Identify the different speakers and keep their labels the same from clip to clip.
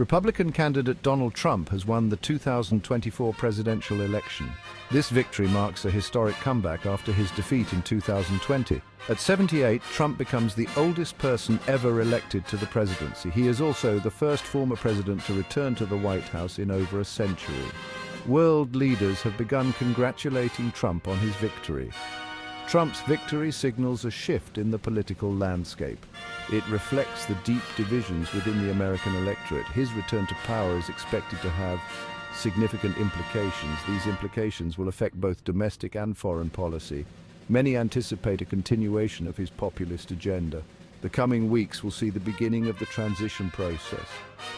Speaker 1: Republican candidate Donald Trump has won the 2024 presidential election. This victory marks a historic comeback after his defeat in 2020. At 78, Trump becomes the oldest person ever elected to the presidency. He is also the first former president to return to the White House in over a century. World leaders have begun congratulating Trump on his victory. Trump's victory signals a shift in the political landscape. It reflects the deep divisions within the American electorate. His return to power is expected to have significant implications. These implications will affect both domestic and foreign policy. Many anticipate a continuation of his populist agenda. The coming weeks will see the beginning of the transition process.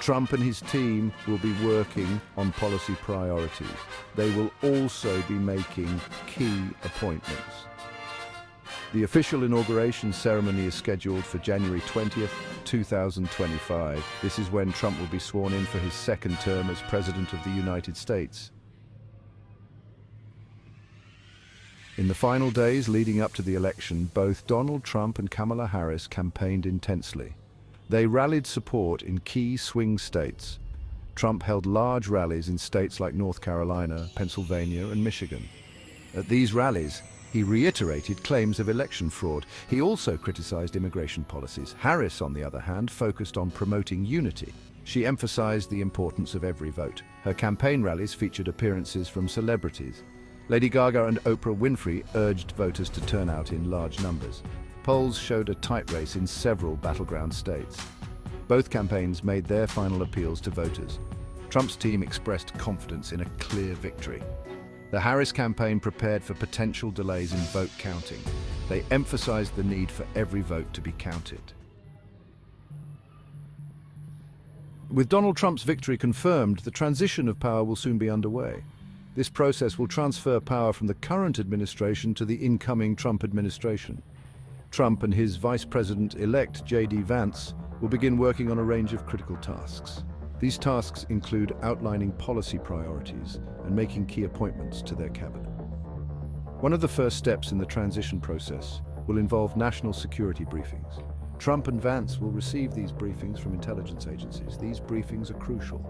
Speaker 1: Trump and his team will be working on policy priorities. They will also be making key appointments. The official inauguration ceremony is scheduled for January 20th, 2025. This is when Trump will be sworn in for his second term as President of the United States. In the final days leading up to the election, both Donald Trump and Kamala Harris campaigned intensely. They rallied support in key swing states. Trump held large rallies in states like North Carolina, Pennsylvania, and Michigan. At these rallies, he reiterated claims of election fraud. He also criticized immigration policies. Harris, on the other hand, focused on promoting unity. She emphasized the importance of every vote. Her campaign rallies featured appearances from celebrities. Lady Gaga and Oprah Winfrey urged voters to turn out in large numbers. Polls showed a tight race in several battleground states. Both campaigns made their final appeals to voters. Trump's team expressed confidence in a clear victory. The Harris campaign prepared for potential delays in vote counting. They emphasized the need for every vote to be counted. With Donald Trump's victory confirmed, the transition of power will soon be underway. This process will transfer power from the current administration to the incoming Trump administration. Trump and his Vice President-elect J.D. Vance will begin working on a range of critical tasks. These tasks include outlining policy priorities and making key appointments to their cabinet. One of the first steps in the transition process will involve national security briefings. Trump and Vance will receive these briefings from intelligence agencies. These briefings are crucial.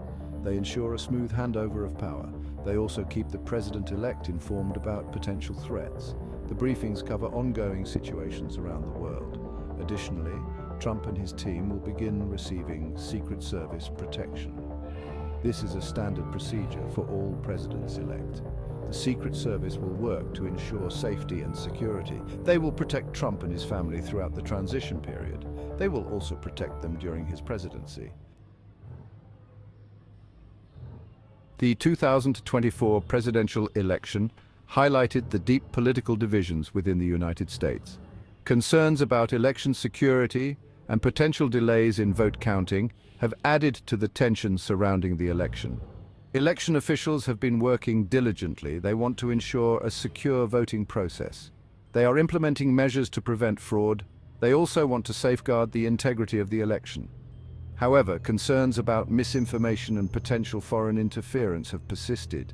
Speaker 1: They ensure a smooth handover of power. They also keep the president-elect informed about potential threats. The briefings cover ongoing situations around the world. Additionally, Trump and his team will begin receiving Secret Service protection. This is a standard procedure for all presidents-elect. The Secret Service will work to ensure safety and security. They will protect Trump and his family throughout the transition period. They will also protect them during his presidency. The 2024 presidential election highlighted the deep political divisions within the United States. Concerns about election security and potential delays in vote counting have added to the tension surrounding the election. Election officials have been working diligently. They want to ensure a secure voting process. They are implementing measures to prevent fraud. They also want to safeguard the integrity of the election. However, concerns about misinformation and potential foreign interference have persisted.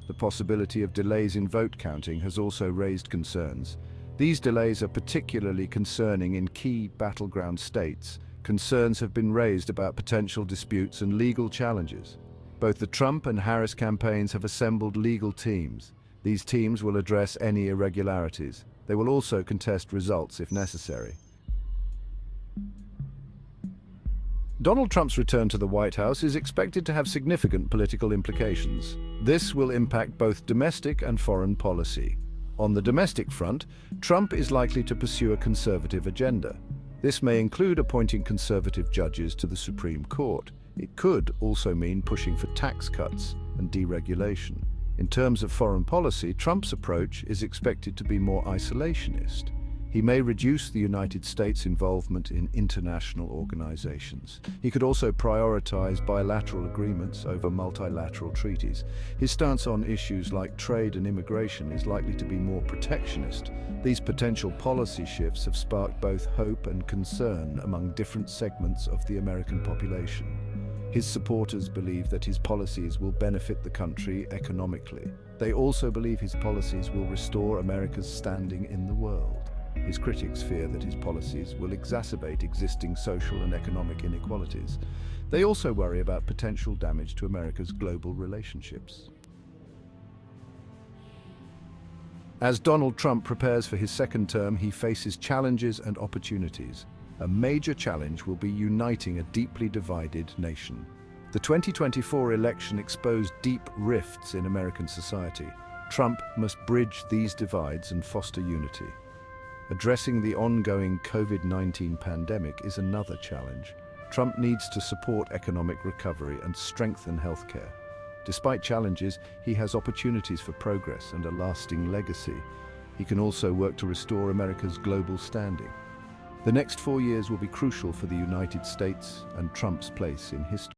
Speaker 1: The possibility of delays in vote counting has also raised concerns. These delays are particularly concerning in key battleground states. Concerns have been raised about potential disputes and legal challenges. Both the Trump and Harris campaigns have assembled legal teams. These teams will address any irregularities. They will also contest results if necessary. Donald Trump's return to the White House is expected to have significant political implications. This will impact both domestic and foreign policy. On the domestic front, Trump is likely to pursue a conservative agenda. This may include appointing conservative judges to the Supreme Court. It could also mean pushing for tax cuts and deregulation. In terms of foreign policy, Trump's approach is expected to be more isolationist. He may reduce the United States' involvement in international organizations. He could also prioritize bilateral agreements over multilateral treaties. His stance on issues like trade and immigration is likely to be more protectionist. These potential policy shifts have sparked both hope and concern among different segments of the American population. His supporters believe that his policies will benefit the country economically. They also believe his policies will restore America's standing in the world. His critics fear that his policies will exacerbate existing social and economic inequalities. They also worry about potential damage to America's global relationships. As Donald Trump prepares for his second term, he faces challenges and opportunities. A major challenge will be uniting a deeply divided nation. The 2024 election exposed deep rifts in American society. Trump must bridge these divides and foster unity. Addressing the ongoing COVID-19 pandemic is another challenge. Trump needs to support economic recovery and strengthen healthcare. Despite challenges, he has opportunities for progress and a lasting legacy. He can also work to restore America's global standing. The next 4 years will be crucial for the United States and Trump's place in history.